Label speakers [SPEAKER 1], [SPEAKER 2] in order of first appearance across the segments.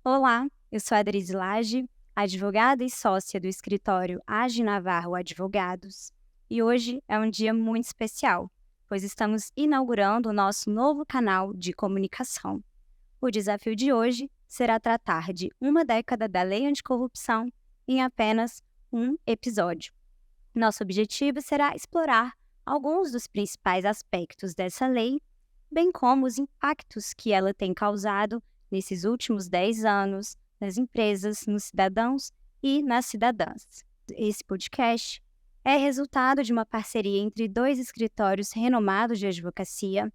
[SPEAKER 1] Olá, eu sou a Adriz Lage, advogada e sócia do escritório Age Navarro Advogados, e hoje é um dia muito especial, pois estamos inaugurando o nosso novo canal de comunicação. O desafio de hoje será tratar de uma década da Lei Anticorrupção em apenas um episódio. Nosso objetivo será explorar alguns dos principais aspectos dessa lei, bem como os impactos que ela tem causado nesses últimos 10 anos nas empresas, nos cidadãos e nas cidadãs. Esse podcast é resultado de uma parceria entre dois escritórios renomados de advocacia,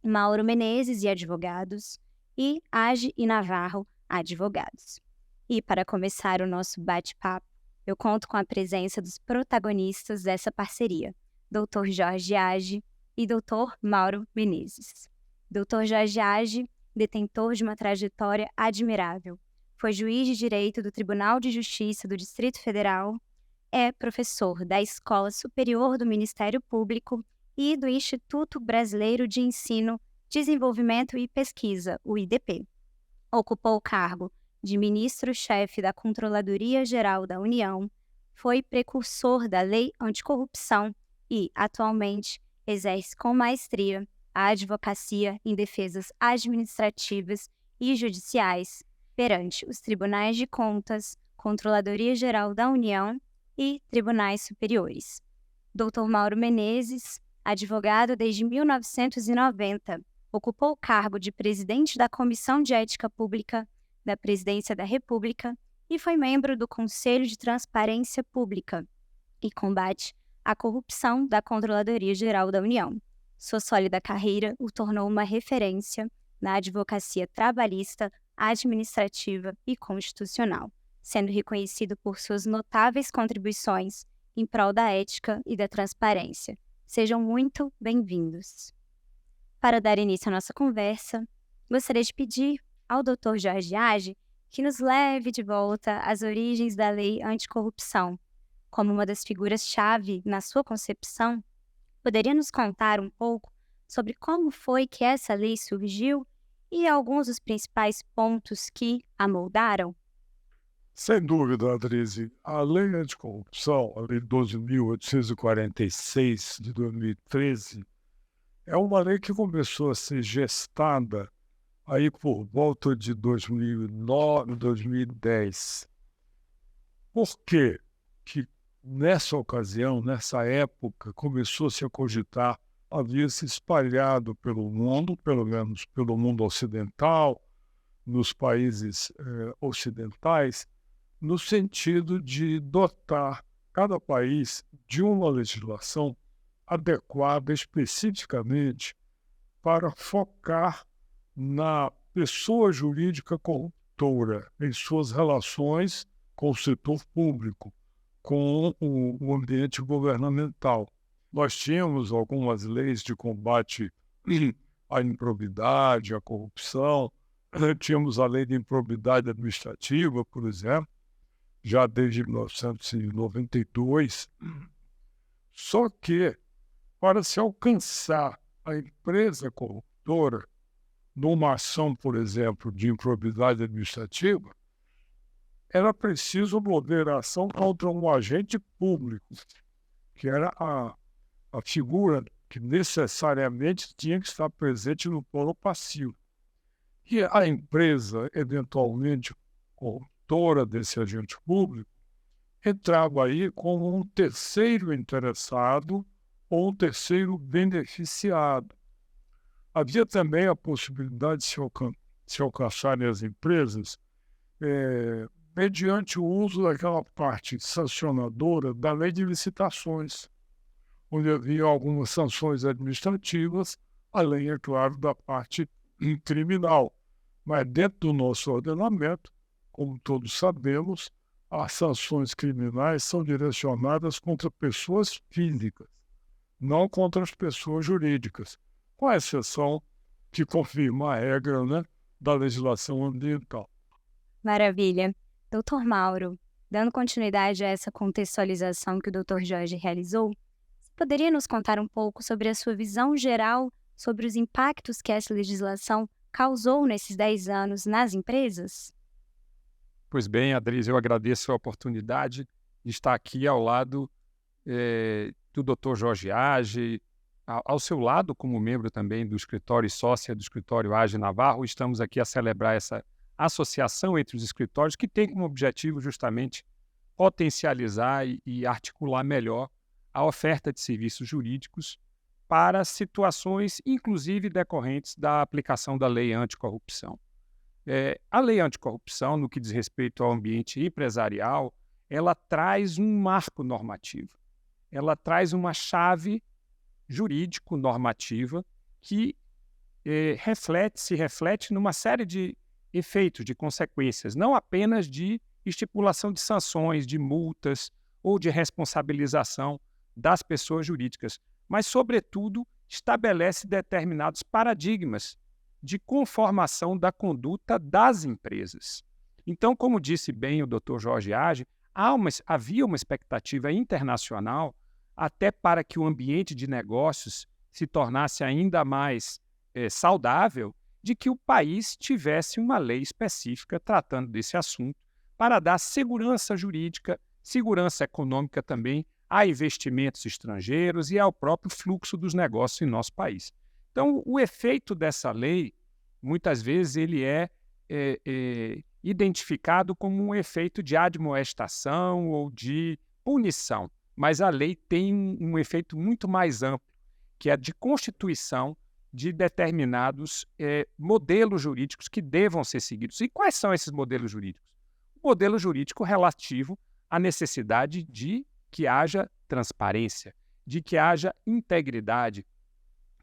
[SPEAKER 1] Mauro Menezes e Advogados e Age e Navarro Advogados. E para começar o nosso bate-papo, eu conto com a presença dos protagonistas dessa parceria, Dr. Jorge Age e Dr. Mauro Menezes. Dr. Jorge Age, detentor de uma trajetória admirável, foi juiz de direito do Tribunal de Justiça do Distrito Federal, é professor da Escola Superior do Ministério Público e do Instituto Brasileiro de Ensino, Desenvolvimento e Pesquisa, o IDP. Ocupou o cargo de ministro-chefe da Controladoria Geral da União, foi precursor da Lei Anticorrupção e, atualmente, exerce com maestria a advocacia em defesas administrativas e judiciais perante os Tribunais de Contas, Controladoria Geral da União e Tribunais Superiores. Dr. Mauro Menezes, advogado desde 1990, ocupou o cargo de presidente da Comissão de Ética Pública da Presidência da República e foi membro do Conselho de Transparência Pública e Combate à Corrupção da Controladoria Geral da União. Sua sólida carreira o tornou uma referência na advocacia trabalhista, administrativa e constitucional, sendo reconhecido por suas notáveis contribuições em prol da ética e da transparência. Sejam muito bem-vindos. Para dar início à nossa conversa, gostaria de pedir ao Dr. Jorge Age que nos leve de volta às origens da Lei Anticorrupção. Como uma das figuras-chave na sua concepção, poderia nos contar um pouco sobre como foi que essa lei surgiu e alguns dos principais pontos que a moldaram?
[SPEAKER 2] Sem dúvida, Adrize. A Lei Anticorrupção, a Lei 12.846 de 2013, é uma lei que começou a ser gestada aí por volta de 2009, 2010. Por quê que nessa ocasião, nessa época, começou-se a cogitar, havia se espalhado pelo mundo, pelo menos pelo mundo ocidental, nos países ocidentais, no sentido de dotar cada país de uma legislação adequada especificamente para focar na pessoa jurídica corruptora em suas relações com o setor público, com o ambiente governamental. Nós tínhamos algumas leis de combate à improbidade, à corrupção, tínhamos a lei de improbidade administrativa, por exemplo, já desde 1992. Só que, para se alcançar a empresa corruptora, numa ação, por exemplo, de improbidade administrativa, era preciso mover a ação contra um agente público, que era a figura que necessariamente tinha que estar presente no polo passivo. E a empresa, eventualmente corruptora desse agente público, entrava aí como um terceiro interessado ou um terceiro beneficiado. Havia também a possibilidade de se alcançarem as empresas mediante o uso daquela parte sancionadora da lei de licitações, onde havia algumas sanções administrativas, além, é claro, da parte criminal. Mas dentro do nosso ordenamento, como todos sabemos, as sanções criminais são direcionadas contra pessoas físicas, não contra as pessoas jurídicas, com a exceção que confirma a regra, né, da legislação ambiental.
[SPEAKER 1] Maravilha. Dr. Mauro, dando continuidade a essa contextualização que o Dr. Jorge realizou, você poderia nos contar um pouco sobre a sua visão geral sobre os impactos que essa legislação causou nesses 10 anos nas empresas?
[SPEAKER 2] Pois bem, Adriz, eu agradeço a oportunidade de estar aqui ao lado do Dr. Jorge Age, ao seu lado como membro também do escritório e sócia do escritório Age Navarro. Estamos aqui a celebrar essa associação entre os escritórios que tem como objetivo justamente potencializar e articular melhor a oferta de serviços jurídicos para situações, inclusive decorrentes da aplicação da lei anticorrupção. A lei anticorrupção, no que diz respeito ao ambiente empresarial, ela traz um marco normativo, ela traz uma chave jurídico-normativa que se reflete numa série de efeitos, de consequências, não apenas de estipulação de sanções, de multas ou de responsabilização das pessoas jurídicas, mas, sobretudo, estabelece determinados paradigmas de conformação da conduta das empresas. Então, como disse bem o Dr. Jorge Age, havia uma expectativa internacional até para que o ambiente de negócios se tornasse ainda mais saudável, de que o país tivesse uma lei específica tratando desse assunto para dar segurança jurídica, segurança econômica também a investimentos estrangeiros e ao próprio fluxo dos negócios em nosso país. Então, o efeito dessa lei, muitas vezes, ele é identificado como um efeito de admoestação ou de punição, mas a lei tem um efeito muito mais amplo, que é de constituição de determinados modelos jurídicos que devam ser seguidos. E quais são esses modelos jurídicos? O modelo jurídico relativo à necessidade de que haja transparência, de que haja integridade,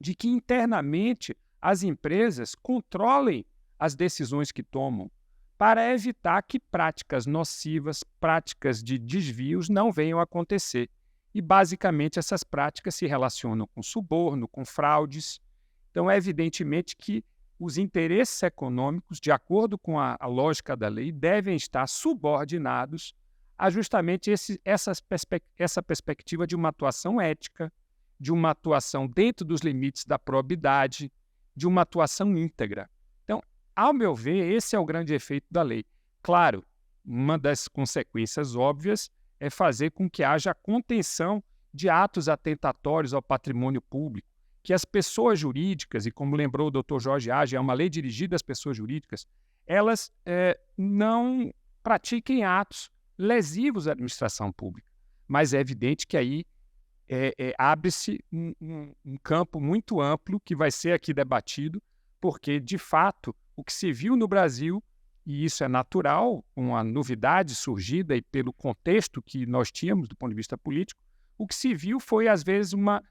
[SPEAKER 2] de que internamente as empresas controlem as decisões que tomam, para evitar que práticas nocivas, práticas de desvios não venham a acontecer. E, basicamente, essas práticas se relacionam com suborno, com fraudes. Então, é evidentemente que os interesses econômicos, de acordo com a lógica da lei, devem estar subordinados a justamente essa perspectiva de uma atuação ética, de uma atuação dentro dos limites da probidade, de uma atuação íntegra. Então, ao meu ver, esse é o grande efeito da lei. Claro, uma das consequências óbvias é fazer com que haja contenção de atos atentatórios ao patrimônio público, que as pessoas jurídicas, e como lembrou o Dr. Jorge Age, é uma lei dirigida às pessoas jurídicas, elas não pratiquem atos lesivos à administração pública. Mas é evidente que aí abre-se um campo muito amplo que vai ser aqui debatido, porque, de fato, o que se viu no Brasil, e isso é natural, com a novidade surgida e pelo contexto que nós tínhamos do ponto de vista político, o que se viu foi, às vezes, uma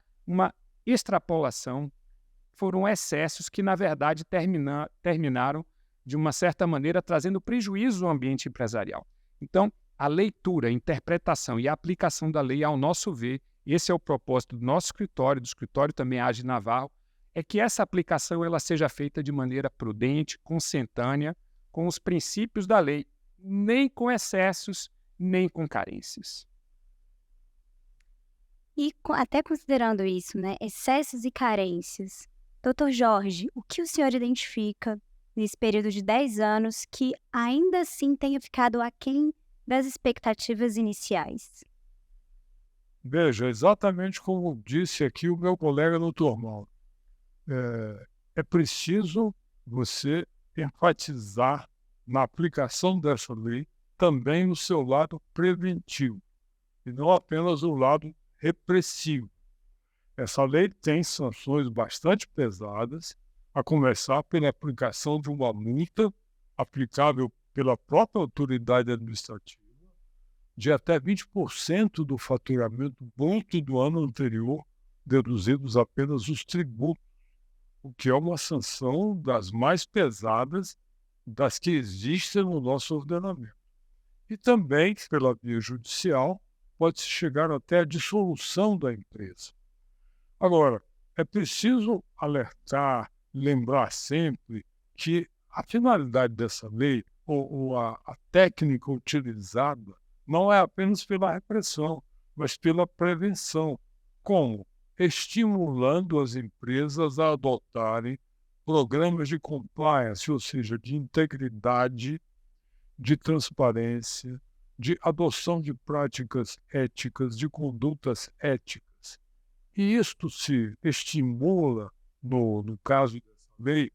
[SPEAKER 2] extrapolação, foram excessos que, na verdade, terminaram, de uma certa maneira, trazendo prejuízo ao ambiente empresarial. Então, a leitura, a interpretação e a aplicação da lei, ao nosso ver, esse é o propósito do nosso escritório, do escritório também Age Navarro, é que essa aplicação ela seja feita de maneira prudente, consentânea, com os princípios da lei, nem com excessos, nem com carências.
[SPEAKER 1] E até considerando isso, né, excessos e carências, Dr. Jorge, o que o senhor identifica nesse período de 10 anos que ainda assim tenha ficado aquém das expectativas iniciais?
[SPEAKER 2] Veja, exatamente como disse aqui o meu colega Dr. Mauro, é preciso você enfatizar na aplicação dessa lei também o seu lado preventivo, e não apenas o lado repressivo. Essa lei tem sanções bastante pesadas, a começar pela aplicação de uma multa aplicável pela própria autoridade administrativa, de até 20% do faturamento bruto do ano anterior, deduzidos apenas os tributos, o que é uma sanção das mais pesadas das que existem no nosso ordenamento. E também, pela via judicial, pode-se chegar até a dissolução da empresa. Agora, é preciso alertar, lembrar sempre que a finalidade dessa lei, ou a técnica utilizada, não é apenas pela repressão, mas pela prevenção. Como? Estimulando as empresas a adotarem programas de compliance, ou seja, de integridade, de transparência, de adoção de práticas éticas, de condutas éticas. E isto se estimula, no caso dessa lei,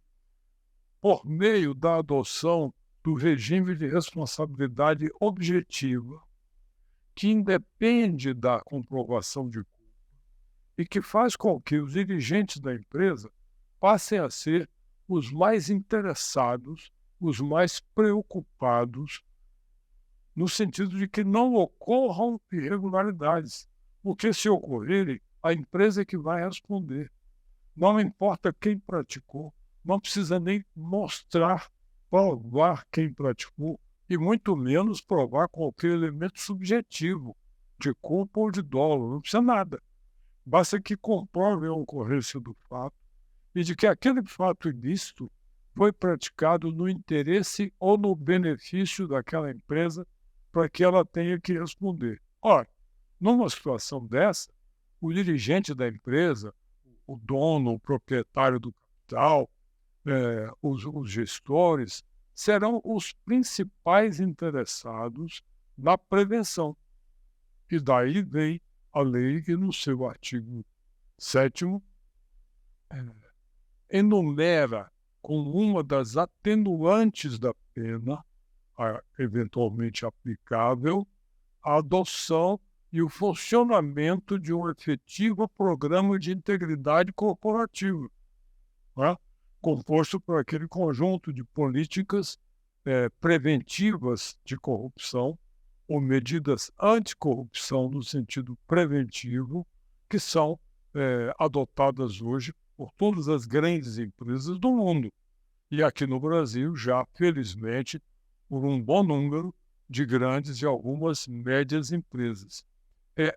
[SPEAKER 2] por meio da adoção do regime de responsabilidade objetiva, que independe da comprovação de culpa e que faz com que os dirigentes da empresa passem a ser os mais interessados, os mais preocupados, no sentido de que não ocorram irregularidades, porque se ocorrerem, a empresa é que vai responder. Não importa quem praticou, não precisa nem mostrar, provar quem praticou, e muito menos provar qualquer elemento subjetivo, de culpa ou de dolo, não precisa nada. Basta que comprove a ocorrência do fato e de que aquele fato ilícito foi praticado no interesse ou no benefício daquela empresa para que ela tenha que responder. Ora, numa situação dessa, o dirigente da empresa, o dono, o proprietário do capital, os gestores, serão os principais interessados na prevenção. E daí vem a lei que, no seu artigo 7º, enumera como uma das atenuantes da pena, eventualmente aplicável, a adoção e o funcionamento de um efetivo programa de integridade corporativa, né? Composto por aquele conjunto de políticas preventivas de corrupção ou medidas anticorrupção no sentido preventivo, que são adotadas hoje por todas as grandes empresas do mundo. E aqui no Brasil, já, felizmente, por um bom número de grandes e algumas médias empresas.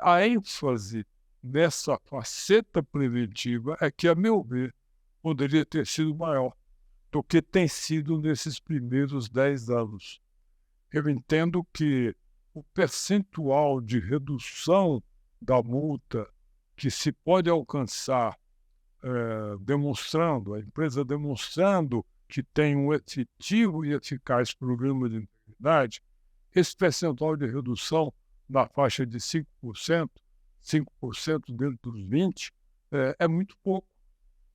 [SPEAKER 2] A ênfase nessa faceta preventiva é que, a meu ver, poderia ter sido maior do que tem sido nesses primeiros 10 anos. Eu entendo que o percentual de redução da multa que se pode alcançar a empresa demonstrando que tem um efetivo e eficaz programa de integridade, esse percentual de redução na faixa de 5%, 5% dentro dos 20%, é muito pouco.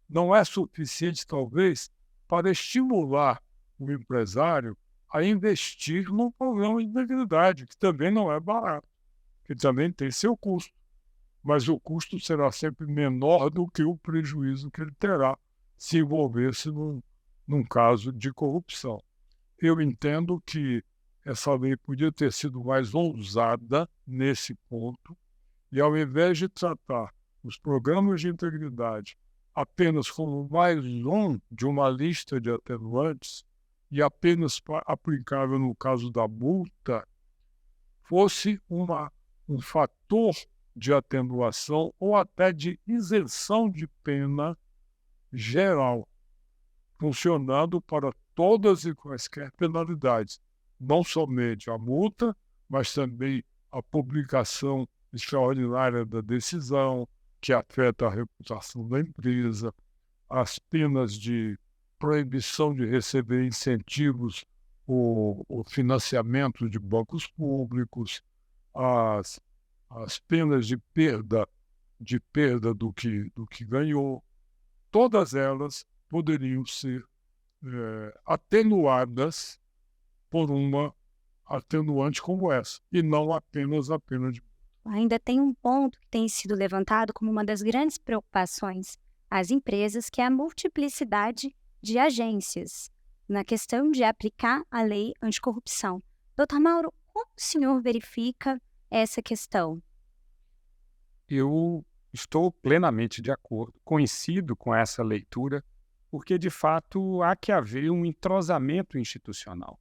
[SPEAKER 2] Não é suficiente, talvez, para estimular o empresário a investir num programa de integridade, que também não é barato, que também tem seu custo. Mas o custo será sempre menor do que o prejuízo que ele terá se envolver-se num caso de corrupção. Eu entendo que essa lei podia ter sido mais ousada nesse ponto, e ao invés de tratar os programas de integridade apenas como mais um de uma lista de atenuantes e apenas aplicável no caso da multa, fosse um fator de atenuação ou até de isenção de pena geral, funcionando para todas e quaisquer penalidades, não somente a multa, mas também a publicação extraordinária da decisão, que afeta a reputação da empresa, as penas de proibição de receber incentivos ou financiamento de bancos públicos, as penas de perda do que ganhou, todas elas poderiam ser atenuadas por uma atenuante como essa, e não apenas a pena de morte.
[SPEAKER 1] Ainda tem um ponto que tem sido levantado como uma das grandes preocupações às empresas, que é a multiplicidade de agências na questão de aplicar a lei anticorrupção. Dr. Mauro, como o senhor verifica essa questão?
[SPEAKER 3] Eu estou plenamente de acordo, coincido com essa leitura, porque, de fato, há que haver um entrosamento institucional.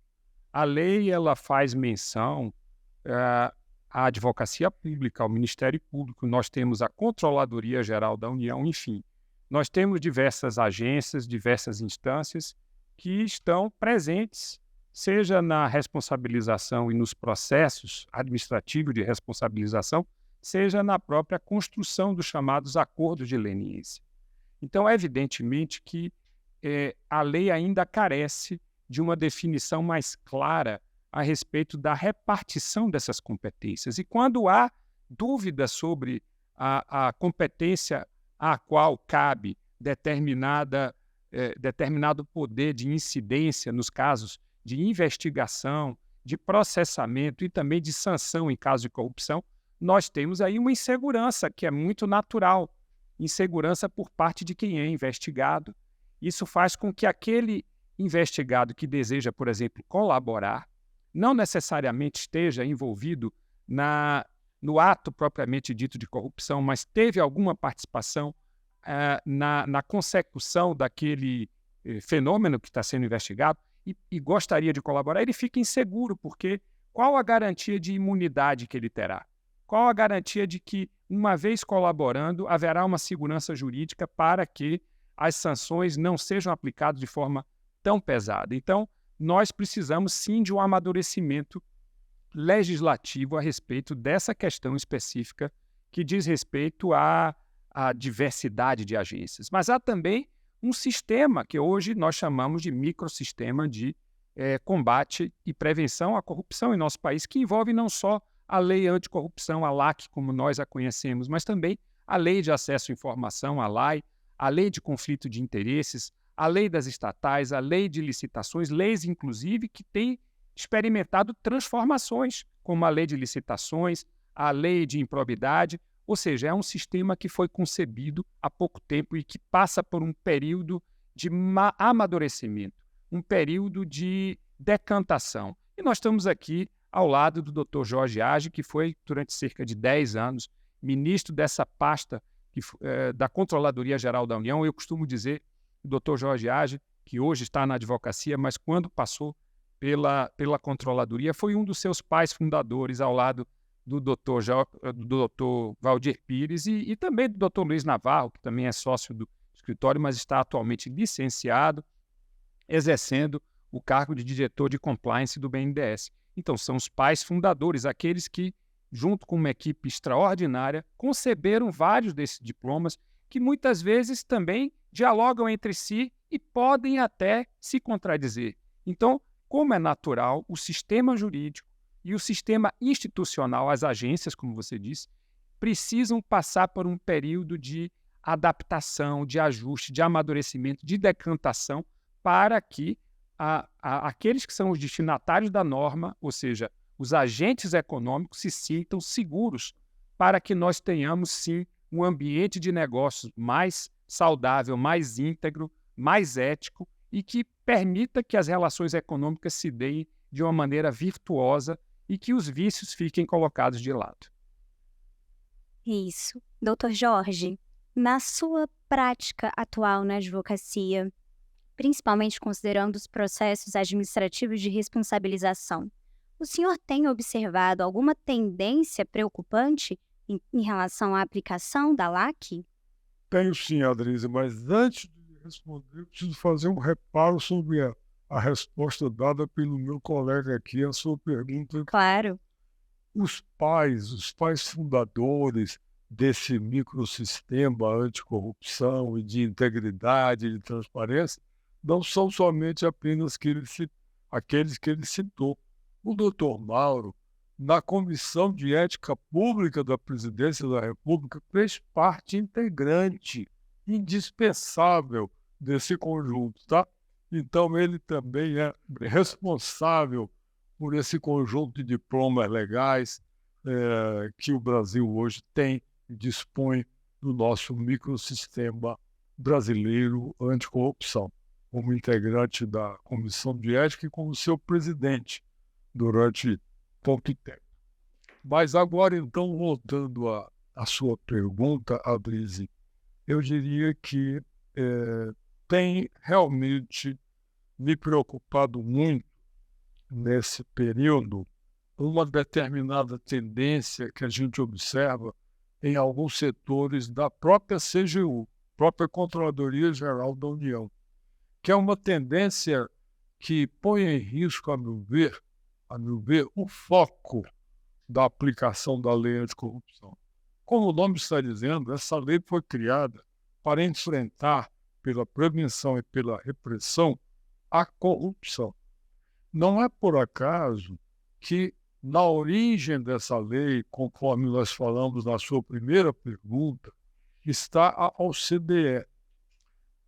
[SPEAKER 3] A lei ela faz menção à advocacia pública, ao Ministério Público, nós temos a Controladoria Geral da União, enfim. Nós temos diversas agências, diversas instâncias que estão presentes, seja na responsabilização e nos processos administrativos de responsabilização, seja na própria construção dos chamados acordos de leniência. Então, evidentemente que a lei ainda carece de uma definição mais clara a respeito da repartição dessas competências. E quando há dúvida sobre a competência à qual cabe determinado poder de incidência nos casos de investigação, de processamento e também de sanção em caso de corrupção, nós temos aí uma insegurança que é muito natural, insegurança por parte de quem é investigado. Isso faz com que aquele investigado que deseja, por exemplo, colaborar, não necessariamente esteja envolvido no ato propriamente dito de corrupção, mas teve alguma participação na consecução daquele fenômeno que está sendo investigado e gostaria de colaborar, ele fica inseguro, porque qual a garantia de imunidade que ele terá? Qual a garantia de que, uma vez colaborando, haverá uma segurança jurídica para que as sanções não sejam aplicadas de forma tão pesada? Então, nós precisamos sim de um amadurecimento legislativo a respeito dessa questão específica que diz respeito à diversidade de agências. Mas há também um sistema que hoje nós chamamos de microsistema de combate e prevenção à corrupção em nosso país, que envolve não só a lei anticorrupção, a LAC, como nós a conhecemos, mas também a lei de acesso à informação, a LAI, a lei de conflito de interesses, a lei das estatais, a lei de licitações, leis, inclusive, que têm experimentado transformações, como a lei de licitações, a lei de improbidade, ou seja, é um sistema que foi concebido há pouco tempo e que passa por um período de amadurecimento, um período de decantação. E nós estamos aqui ao lado do Dr. Jorge Age, que foi, durante cerca de 10 anos, ministro dessa pasta da Controladoria Geral da União. Eu costumo dizer que o Dr. Jorge Age, que hoje está na advocacia, mas quando passou pela Controladoria, foi um dos seus pais fundadores, ao lado do Dr. Valdir Pires e também do Dr. Luiz Navarro, que também é sócio do escritório, mas está atualmente licenciado, exercendo o cargo de diretor de compliance do BNDES. Então, são os pais fundadores, aqueles que, junto com uma equipe extraordinária, conceberam vários desses diplomas que muitas vezes também dialogam entre si e podem até se contradizer. Então, como é natural, o sistema jurídico e o sistema institucional, as agências, como você disse, precisam passar por um período de adaptação, de ajuste, de amadurecimento, de decantação, para que aqueles que são os destinatários da norma, ou seja, os agentes econômicos, se sintam seguros, para que nós tenhamos, sim, um ambiente de negócios mais saudável, mais íntegro, mais ético e que permita que as relações econômicas se deem de uma maneira virtuosa e que os vícios fiquem colocados de lado.
[SPEAKER 1] Isso. Doutor Jorge, na sua prática atual na advocacia, principalmente considerando os processos administrativos de responsabilização, o senhor tem observado alguma tendência preocupante em relação à aplicação da LAC?
[SPEAKER 2] Tenho sim, Adrize, mas antes de responder, eu preciso fazer um reparo sobre a resposta dada pelo meu colega aqui à sua pergunta.
[SPEAKER 1] Claro.
[SPEAKER 2] Os pais fundadores desse microsistema anticorrupção e de integridade e de transparência não são somente apenas aqueles que ele citou. O doutor Mauro, na Comissão de Ética Pública da Presidência da República, fez parte integrante, indispensável desse conjunto, tá? Então, ele também é responsável por esse conjunto de diplomas legais que o Brasil hoje tem e dispõe do nosso microsistema brasileiro anticorrupção, como integrante da Comissão de Ética e como seu presidente durante pouco tempo. Mas agora, então, voltando à sua pergunta, Adrize, eu diria que tem realmente me preocupado muito nesse período uma determinada tendência que a gente observa em alguns setores da própria CGU, própria Controladoria Geral da União, que é uma tendência que põe em risco, a meu ver, o foco da aplicação da lei anticorrupção. Como o nome está dizendo, essa lei foi criada para enfrentar, pela prevenção e pela repressão, a corrupção. Não é por acaso que, na origem dessa lei, conforme nós falamos na sua primeira pergunta, está a OCDE,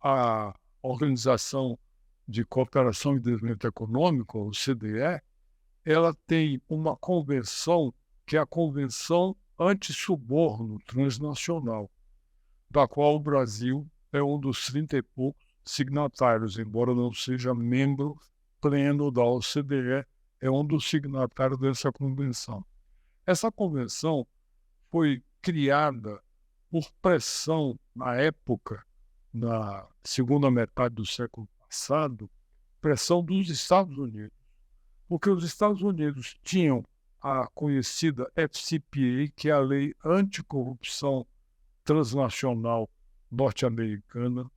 [SPEAKER 2] a Organização de Cooperação e Desenvolvimento Econômico, a OCDE. Ela tem uma convenção, que é a Convenção Antissuborno Transnacional, da qual o Brasil é um dos 30 e poucos signatários, embora não seja membro pleno da OCDE, é um dos signatários dessa convenção. Essa convenção foi criada por pressão, na época, na segunda metade do século passado, pressão dos Estados Unidos, porque os Estados Unidos tinham a conhecida FCPA, que é a Lei Anticorrupção Transnacional Norte-Americana,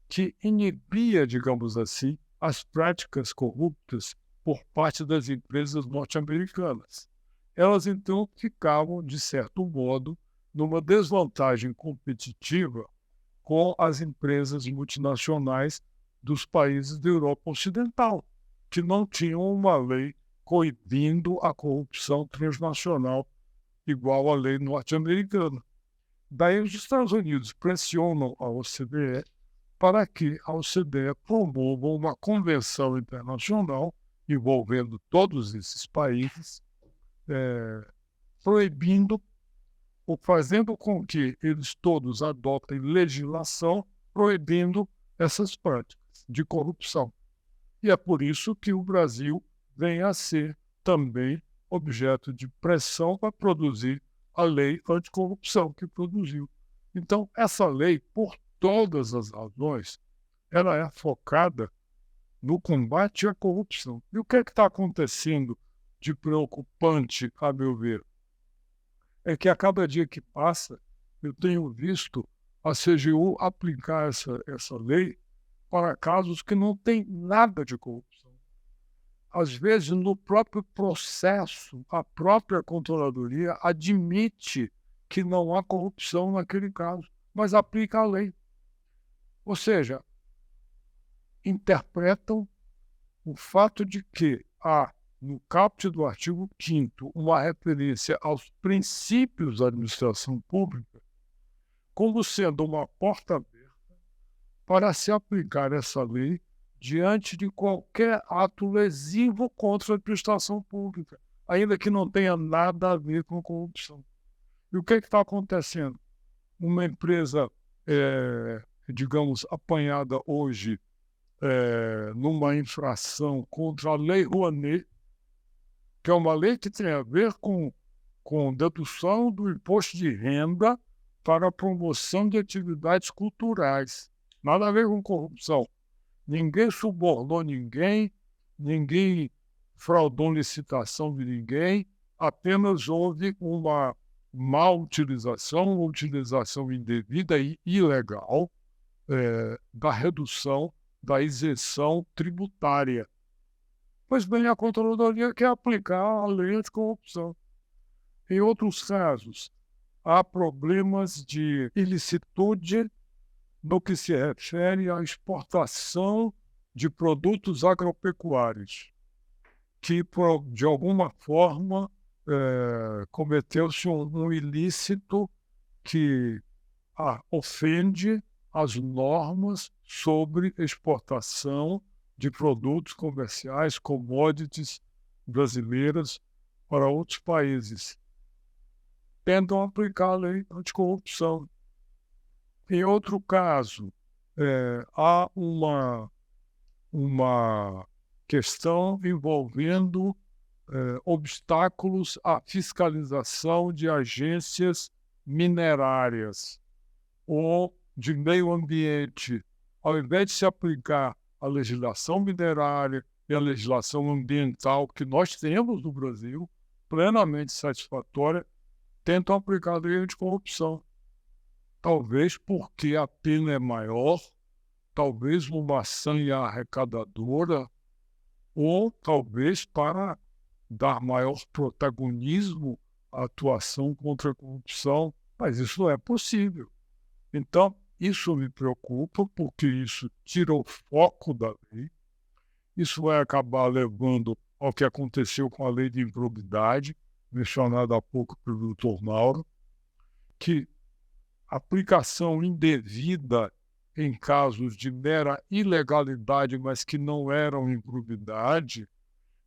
[SPEAKER 2] que inibia, digamos assim, as práticas corruptas por parte das empresas norte-americanas. Elas, então, ficavam, de certo modo, numa desvantagem competitiva com as empresas multinacionais dos países da Europa Ocidental, que não tinham uma lei coibindo a corrupção transnacional igual à lei norte-americana. Daí os Estados Unidos pressionam a OCDE para que a OCDE promova uma convenção internacional envolvendo todos esses países, proibindo ou fazendo com que eles todos adotem legislação proibindo essas práticas de corrupção. E é por isso que o Brasil vem a ser também objeto de pressão para produzir a lei anticorrupção que produziu. Então, essa lei, por todas as razões, ela é focada no combate à corrupção. E o que é que está acontecendo de preocupante, a meu ver? É que a cada dia que passa, eu tenho visto a CGU aplicar essa lei para casos que não têm nada de corrupção. Às vezes, no próprio processo, a própria controladoria admite que não há corrupção naquele caso, mas aplica a lei. Ou seja, interpretam o fato de que há, no caput do artigo 5º, uma referência aos princípios da administração pública como sendo uma porta aberta para se aplicar essa lei diante de qualquer ato lesivo contra a administração pública, ainda que não tenha nada a ver com corrupção. E o que está acontecendo? Uma empresa, digamos, apanhada hoje numa infração contra a Lei Rouanet, que é uma lei que tem a ver com dedução do imposto de renda para a promoção de atividades culturais. Nada a ver com corrupção. Ninguém subornou ninguém, ninguém fraudou licitação de ninguém, apenas houve uma má utilização, uma utilização indevida e ilegal da redução da isenção tributária. Pois bem, a controladoria quer aplicar a lei anticorrupção. Em outros casos, há problemas de ilicitude no que se refere à exportação de produtos agropecuários, que, de alguma forma, cometeu-se um ilícito que ofende as normas sobre exportação de produtos comerciais, commodities brasileiras para outros países. Tentam aplicar a lei anticorrupção. Em outro caso, há uma questão envolvendo obstáculos à fiscalização de agências minerárias ou de meio ambiente. Ao invés de se aplicar a legislação minerária e a legislação ambiental que nós temos no Brasil, plenamente satisfatória, tentam aplicar a lei anticorrupção. Talvez porque a pena é maior, talvez uma sanha arrecadadora, ou talvez para dar maior protagonismo à atuação contra a corrupção, mas isso não é possível. Então, isso me preocupa, porque isso tira o foco da lei Isso vai acabar levando ao que aconteceu com a lei de improbidade, mencionada há pouco pelo Dr. Mauro, que aplicação indevida em casos de mera ilegalidade, mas que não eram improbidade,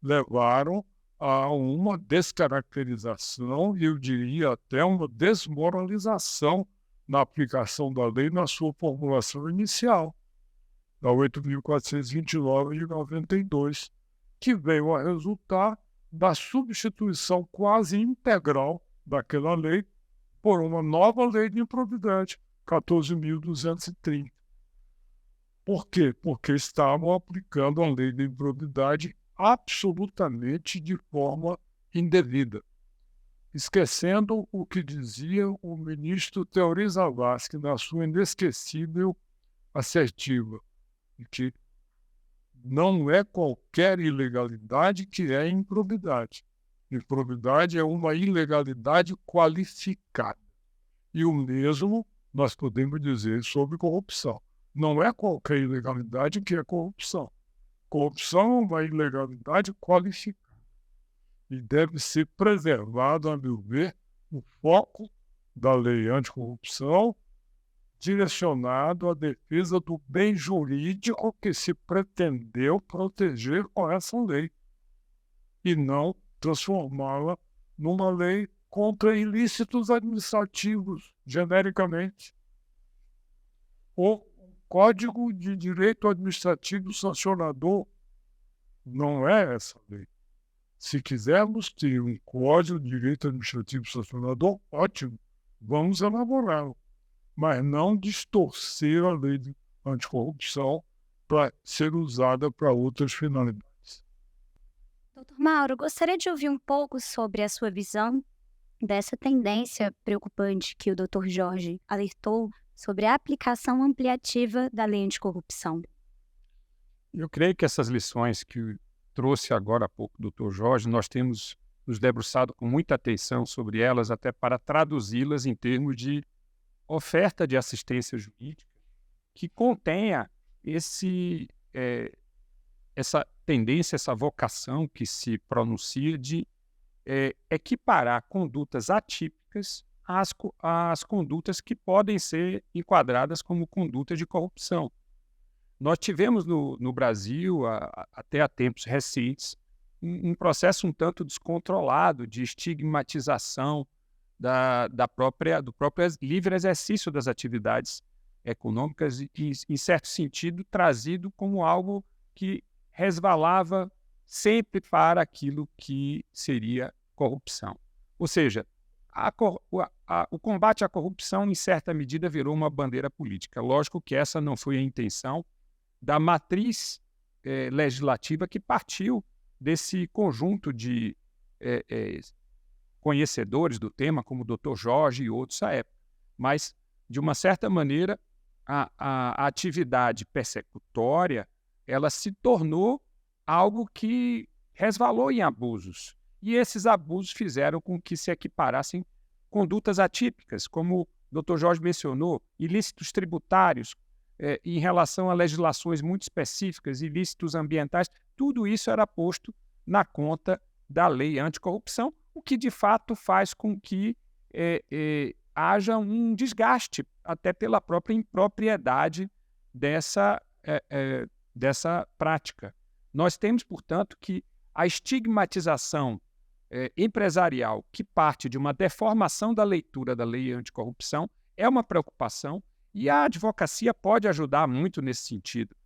[SPEAKER 2] levaram a uma descaracterização e, eu diria, até uma desmoralização na aplicação da lei na sua formulação inicial, da 8.429 de 92, que veio a resultar da substituição quase integral daquela lei por uma nova lei de improbidade, 14.230. Por quê? Porque estavam aplicando a lei de improbidade absolutamente de forma indevida, esquecendo o que dizia o ministro Teori Zavascki na sua inesquecível assertiva, que não é qualquer ilegalidade que é improbidade. Improbidade é uma ilegalidade qualificada. E o mesmo nós podemos dizer sobre corrupção. Não é qualquer ilegalidade que é corrupção. Corrupção é uma ilegalidade qualificada. E deve ser preservado, a meu ver, o foco da lei anticorrupção direcionado à defesa do bem jurídico que se pretendeu proteger com essa lei, e não transformá-la numa lei contra ilícitos administrativos, genericamente, ou Código de Direito Administrativo Sancionador. Não é essa lei. Se quisermos ter um Código de Direito Administrativo Sancionador, ótimo, vamos elaborá-lo, mas não distorcer a lei de anticorrupção para ser usada para outras finalidades.
[SPEAKER 1] Doutor Mauro, gostaria de ouvir um pouco sobre a sua visão dessa tendência preocupante que o Dr. Jorge alertou sobre a aplicação ampliativa da lei anticorrupção.
[SPEAKER 3] Eu creio que essas lições que trouxe agora há pouco o Dr. Jorge, nós temos nos debruçado com muita atenção sobre elas, até para traduzi-las em termos de oferta de assistência jurídica que contenha essa tendência, essa vocação que se pronuncia de equiparar condutas atípicas às condutas que podem ser enquadradas como condutas de corrupção. Nós tivemos no Brasil, até há tempos recentes, um processo um tanto descontrolado de estigmatização do próprio livre exercício das atividades econômicas e, em certo sentido, trazido como algo que resvalava sempre para aquilo que seria corrupção. Ou seja, o combate à corrupção, em certa medida, virou uma bandeira política. Lógico que essa não foi a intenção da matriz legislativa que partiu desse conjunto de conhecedores do tema, como o Dr. Jorge e outros à época. Mas, de uma certa maneira, a atividade persecutória ela se tornou algo que resvalou em abusos. E esses abusos fizeram com que se equiparassem condutas atípicas, como o Dr. Jorge mencionou, ilícitos tributários, em relação a legislações muito específicas, ilícitos ambientais, tudo isso era posto na conta da lei anticorrupção, o que de fato faz com que haja um desgaste, até pela própria impropriedade dessa prática. Nós temos, portanto, que a estigmatização empresarial que parte de uma deformação da leitura da lei anticorrupção é uma preocupação e a advocacia pode ajudar muito nesse sentido.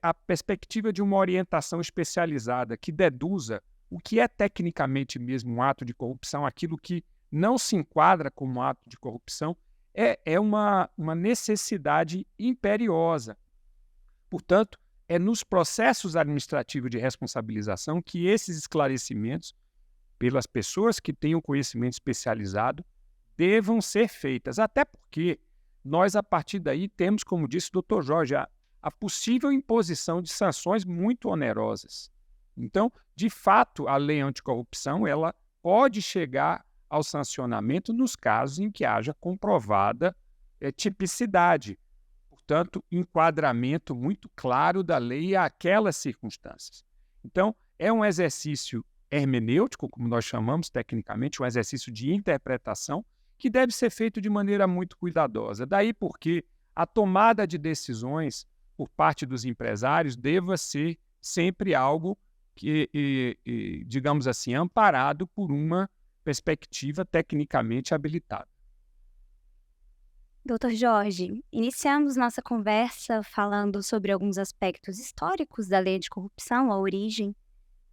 [SPEAKER 3] A perspectiva de uma orientação especializada que deduza o que é tecnicamente mesmo um ato de corrupção, aquilo que não se enquadra como ato de corrupção, é uma necessidade imperiosa. Portanto, é nos processos administrativos de responsabilização que esses esclarecimentos, pelas pessoas que têm o conhecimento especializado, devam ser feitas. Até porque nós, a partir daí, temos, como disse o Dr. Jorge, a possível imposição de sanções muito onerosas. Então, de fato, a lei anticorrupção ela pode chegar ao sancionamento nos casos em que haja comprovada tipicidade. portanto, enquadramento muito claro da lei àquelas circunstâncias. Então, é um exercício hermenêutico, como nós chamamos tecnicamente, um exercício de interpretação, que deve ser feito de maneira muito cuidadosa. Daí porque a tomada de decisões por parte dos empresários deva ser sempre algo que, digamos assim, amparado por uma perspectiva tecnicamente habilitada.
[SPEAKER 1] Doutor Jorge, iniciamos nossa conversa falando sobre alguns aspectos históricos da lei de corrupção, a origem. O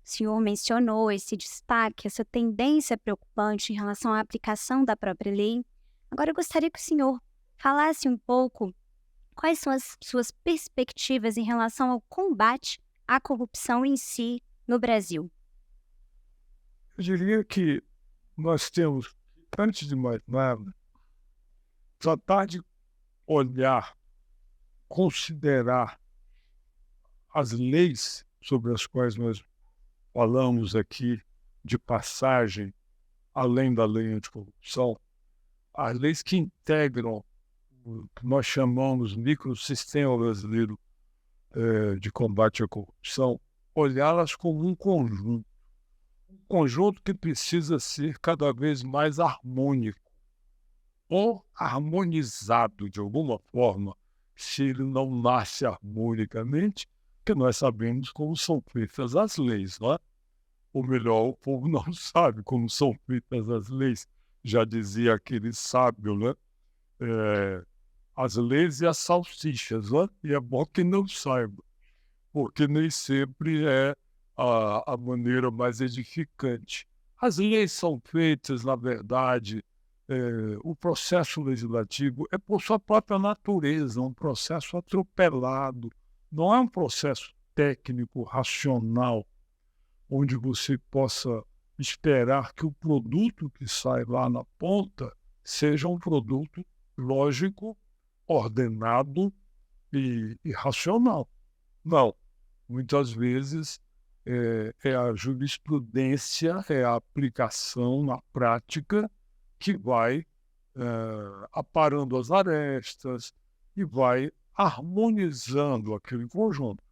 [SPEAKER 1] senhor mencionou esse destaque, essa tendência preocupante em relação à aplicação da própria lei. Agora eu gostaria que o senhor falasse um pouco quais são as suas perspectivas em relação ao combate à corrupção em si no Brasil.
[SPEAKER 2] Eu diria que nós temos, antes de mais nada, tratar de olhar, considerar as leis sobre as quais nós falamos aqui de passagem, além da lei anticorrupção, as leis que integram o que nós chamamos de microsistema brasileiro de combate à corrupção, olhá-las como um conjunto que precisa ser cada vez mais harmônico ou harmonizado de alguma forma, se ele não nasce harmonicamente, que nós sabemos como são feitas as leis, não é? Ou melhor, o povo não sabe como são feitas as leis. Já dizia aquele sábio, né? As leis e as salsichas, né? E é bom que não saiba, porque nem sempre é a maneira mais edificante. As leis são feitas, na verdade, o processo legislativo é por sua própria natureza, um processo atropelado, não é um processo técnico, racional, onde você possa esperar que o produto que sai lá na ponta seja um produto lógico, ordenado e racional. Não. Muitas vezes é a jurisprudência, é a aplicação na prática que vai aparando as arestas e vai harmonizando aquele conjunto.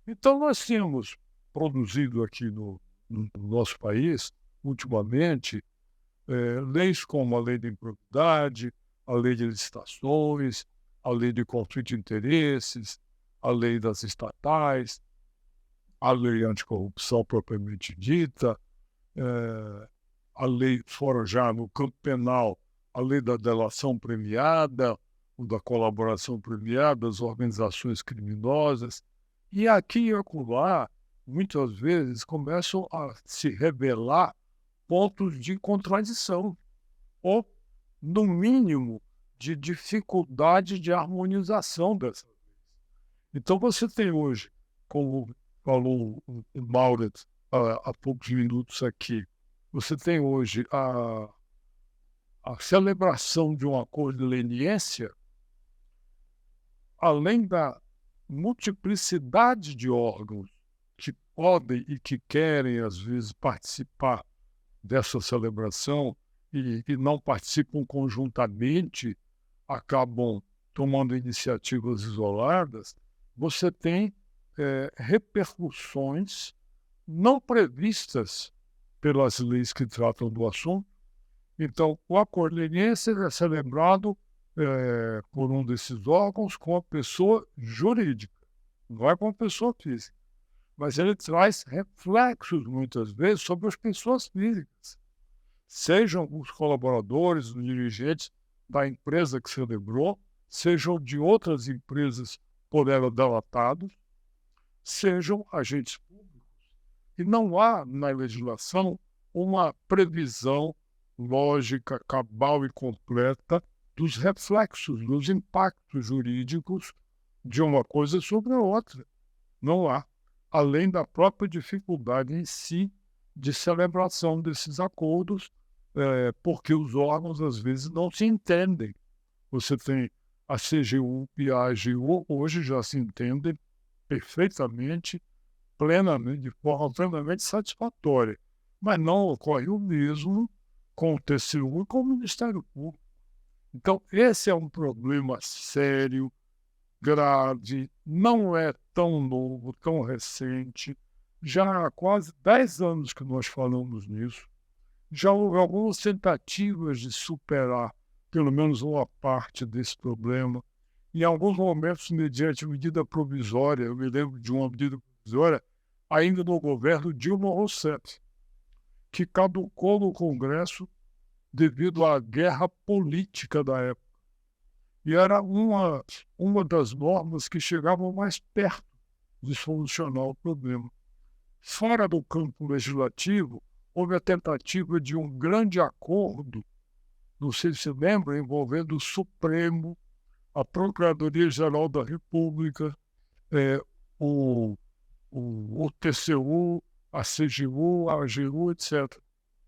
[SPEAKER 2] Então, nós temos produzido aqui no nosso país, ultimamente, leis como a lei da improbidade, a lei de licitações, a lei de conflito de interesses, a lei das estatais, a lei anticorrupção propriamente dita, a lei, fora já no campo penal, a lei da delação premiada, ou da colaboração premiada, das organizações criminosas. E aqui e acolá, muitas vezes, começam a se revelar pontos de contradição, ou, no mínimo, de dificuldade de harmonização dessas leis. Então, você tem hoje, como falou o Mauret há poucos minutos aqui, você tem hoje a celebração de um acordo de leniência, além da multiplicidade de órgãos que podem e que querem, às vezes, participar dessa celebração e não participam conjuntamente, acabam tomando iniciativas isoladas, você tem repercussões não previstas pelas leis que tratam do assunto. Então, o acordo de leniência é celebrado por um desses órgãos com a pessoa jurídica, não é com a pessoa física. Mas ele traz reflexos, muitas vezes, sobre as pessoas físicas, sejam os colaboradores, os dirigentes da empresa que celebrou, sejam de outras empresas por ela delatados, sejam agentes públicos. E não há na legislação uma previsão lógica, cabal e completa dos reflexos, dos impactos jurídicos de uma coisa sobre a outra. Não há, além da própria dificuldade em si de celebração desses acordos, porque os órgãos, às vezes, não se entendem. Você tem a CGU e a AGU, hoje já se entendem perfeitamente, plenamente, de forma plenamente satisfatória. Mas não ocorre o mesmo com o TCU e com o Ministério Público. Então, esse é um problema sério, grave, não é tão novo, tão recente. Já há quase 10 anos que nós falamos nisso. Já houve algumas tentativas de superar pelo menos uma parte desse problema. Em alguns momentos, mediante medida provisória, eu me lembro de uma medida provisória ainda no governo Dilma Rousseff, que caducou no Congresso devido à guerra política da época. E era uma das normas que chegavam mais perto de solucionar o problema. Fora do campo legislativo, houve a tentativa de um grande acordo, não sei se lembra, envolvendo o Supremo, a Procuradoria-Geral da República, o TCU, a CGU, a AGU, etc.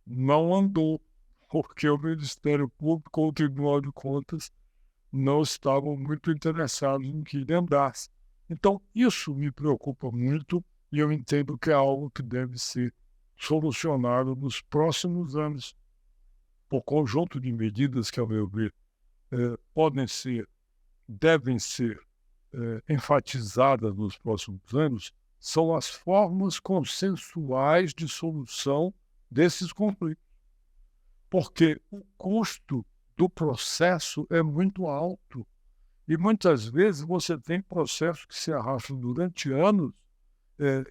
[SPEAKER 2] Não andou, porque o Ministério Público ou o Tribunal de Contas não estavam muito interessados em que ele andasse. Então, isso me preocupa muito e eu entendo que é algo que deve ser solucionado nos próximos anos, por conjunto de medidas que, ao meu ver, devem ser enfatizadas nos próximos anos, são as formas consensuais de solução desses conflitos. Porque o custo do processo é muito alto. E muitas vezes você tem processos que se arrastam durante anos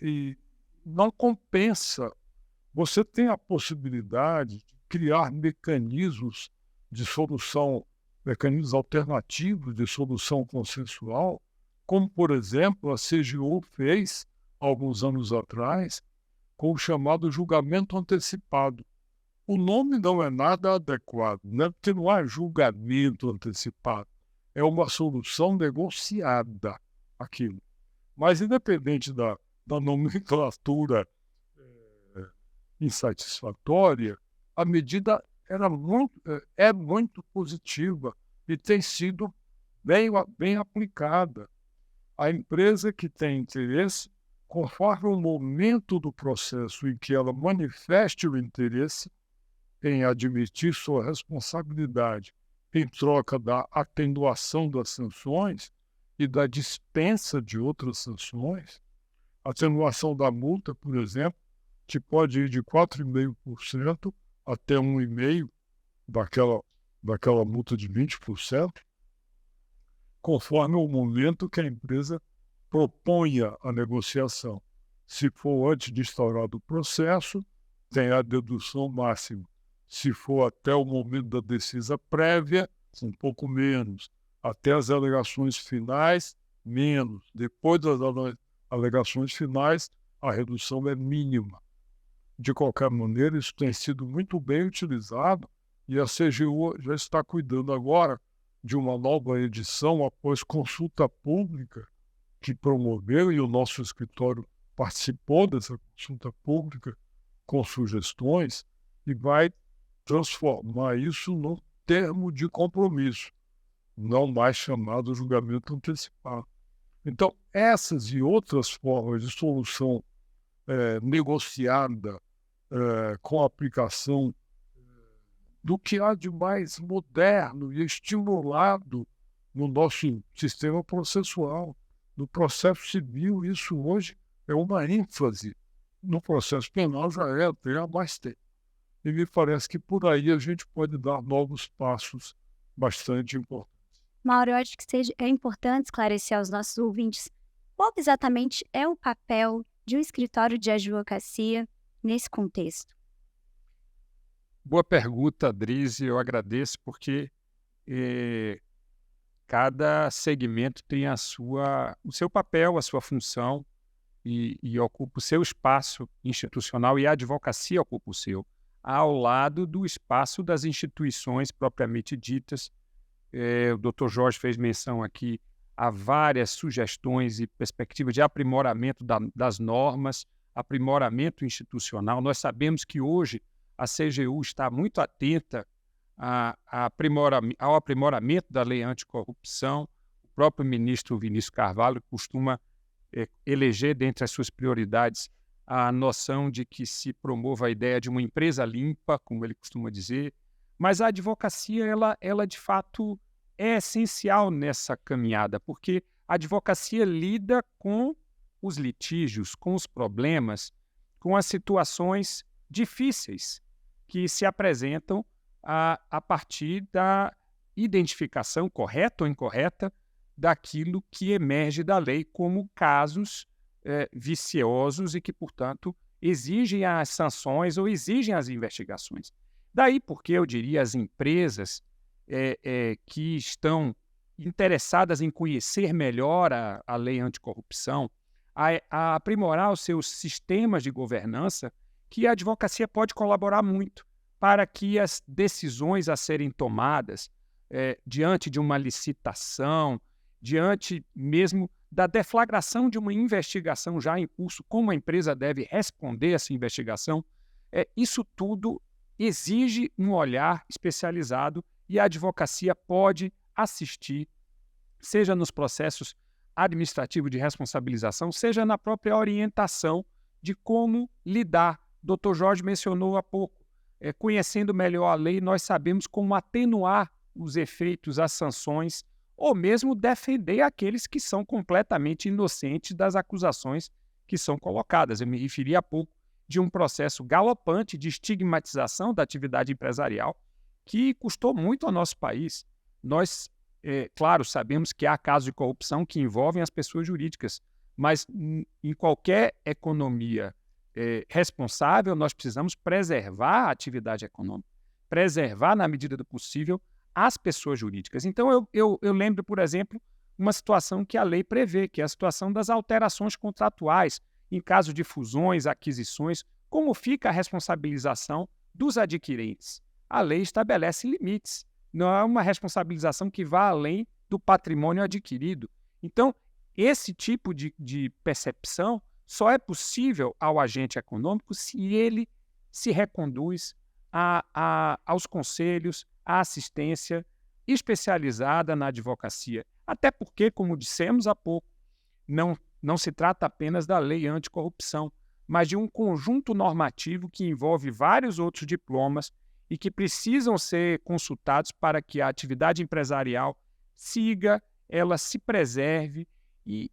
[SPEAKER 2] e não compensa. Você tem a possibilidade de criar mecanismos de solução, mecanismos alternativos de solução consensual, como, por exemplo, a CGU fez, alguns anos atrás, com o chamado julgamento antecipado. O nome não é nada adequado, né? Porque não há julgamento antecipado. É uma solução negociada, aquilo. Mas, independente da nomenclatura insatisfatória, a medida é muito positiva e tem sido bem aplicada. A empresa que tem interesse, conforme o momento do processo em que ela manifeste o interesse em admitir sua responsabilidade em troca da atenuação das sanções e da dispensa de outras sanções, atenuação da multa, por exemplo, que pode ir de 4,5% até 1,5% daquela multa de 20%, conforme o momento que a empresa proponha a negociação. Se for antes de instaurado o processo, tem a dedução máxima. Se for até o momento da defesa prévia, um pouco menos. Até as alegações finais, menos. Depois das alegações finais, a redução é mínima. De qualquer maneira, isso tem sido muito bem utilizado e a CGU já está cuidando agora de uma nova edição após consulta pública que promoveu, e o nosso escritório participou dessa consulta pública com sugestões, e vai transformar isso num termo de compromisso, não mais chamado julgamento antecipado. Então, essas e outras formas de solução negociada com a aplicação do que há de mais moderno e estimulado no nosso sistema processual. No processo civil, isso hoje é uma ênfase. No processo penal já tem há mais tempo. E me parece que por aí a gente pode dar novos passos bastante importantes.
[SPEAKER 1] Mauro, eu acho que é importante esclarecer aos nossos ouvintes qual exatamente é o papel de um escritório de advocacia nesse contexto.
[SPEAKER 3] Boa pergunta, Drizzy. Eu agradeço porque cada segmento tem o seu papel, a sua função e ocupa o seu espaço institucional, e a advocacia ocupa o seu, ao lado do espaço das instituições propriamente ditas. O Dr. Jorge fez menção aqui a várias sugestões e perspectivas de aprimoramento das normas, aprimoramento institucional. Nós sabemos que hoje a CGU está muito atenta ao aprimoramento da lei anticorrupção. O próprio ministro Vinícius Carvalho costuma eleger dentre as suas prioridades a noção de que se promova a ideia de uma empresa limpa, como ele costuma dizer. Mas a advocacia, ela de fato é essencial nessa caminhada, porque A advocacia lida com os litígios, com os problemas, com as situações difíceis que se apresentam a partir da identificação correta ou incorreta daquilo que emerge da lei como casos viciosos e que, portanto, exigem as sanções ou exigem as investigações. Daí porque eu diria as empresas que estão interessadas em conhecer melhor a lei anticorrupção, a aprimorar os seus sistemas de governança, que a advocacia pode colaborar muito para que as decisões a serem tomadas diante de uma licitação, diante mesmo da deflagração de uma investigação já em curso, como a empresa deve responder a essa investigação, isso tudo exige um olhar especializado e a advocacia pode assistir, seja nos processos administrativos de responsabilização, seja na própria orientação de como lidar. O Dr. Jorge mencionou há pouco, conhecendo melhor a lei, nós sabemos como atenuar os efeitos, as sanções, ou mesmo defender aqueles que são completamente inocentes das acusações que são colocadas. Eu me referi há pouco de um processo galopante de estigmatização da atividade empresarial que custou muito ao nosso país. Nós, claro, sabemos que há casos de corrupção que envolvem as pessoas jurídicas, mas em qualquer economia responsável, nós precisamos preservar a atividade econômica, preservar, na medida do possível, as pessoas jurídicas. Então, eu lembro, por exemplo, uma situação que a lei prevê, que é a situação das alterações contratuais, em caso de fusões, aquisições, como fica a responsabilização dos adquirentes. A lei estabelece limites, não é uma responsabilização que vá além do patrimônio adquirido. Então, esse tipo de percepção só é possível ao agente econômico se ele se reconduz aos conselhos, à assistência especializada na advocacia. Até porque, como dissemos há pouco, não se trata apenas da lei anticorrupção, mas de um conjunto normativo que envolve vários outros diplomas e que precisam ser consultados para que a atividade empresarial siga, ela se preserve e,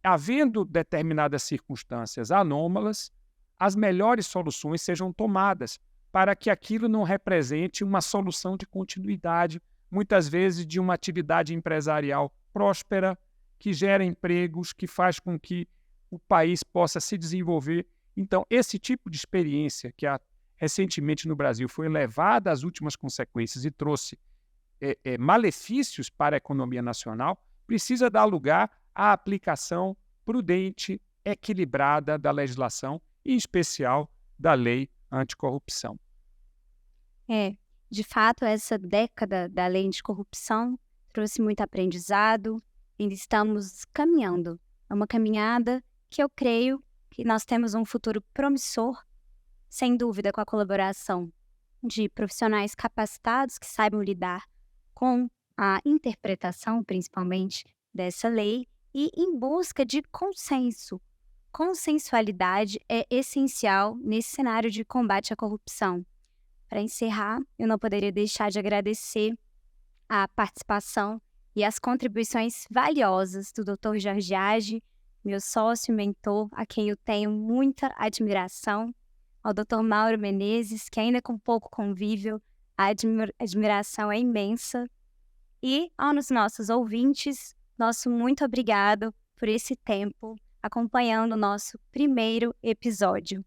[SPEAKER 3] havendo determinadas circunstâncias anômalas, as melhores soluções sejam tomadas para que aquilo não represente uma solução de continuidade, muitas vezes de uma atividade empresarial próspera, que gera empregos, que faz com que o país possa se desenvolver. Então, esse tipo de experiência que recentemente no Brasil foi levada às últimas consequências e trouxe malefícios para a economia nacional, precisa dar lugar à aplicação prudente, equilibrada da legislação, em especial da lei anticorrupção.
[SPEAKER 1] De fato, essa década da lei anticorrupção trouxe muito aprendizado, ainda estamos caminhando. É uma caminhada que eu creio que nós temos um futuro promissor, sem dúvida com a colaboração de profissionais capacitados que saibam lidar com a interpretação, principalmente, dessa lei e em busca de consenso. Consensualidade é essencial nesse cenário de combate à corrupção. Para encerrar, eu não poderia deixar de agradecer a participação e as contribuições valiosas do Dr. Jorge Age, meu sócio e mentor, a quem eu tenho muita admiração, ao Dr. Mauro Menezes, que ainda com pouco convívio, a admiração é imensa, e aos nossos ouvintes, nosso muito obrigado por esse tempo acompanhando o nosso primeiro episódio.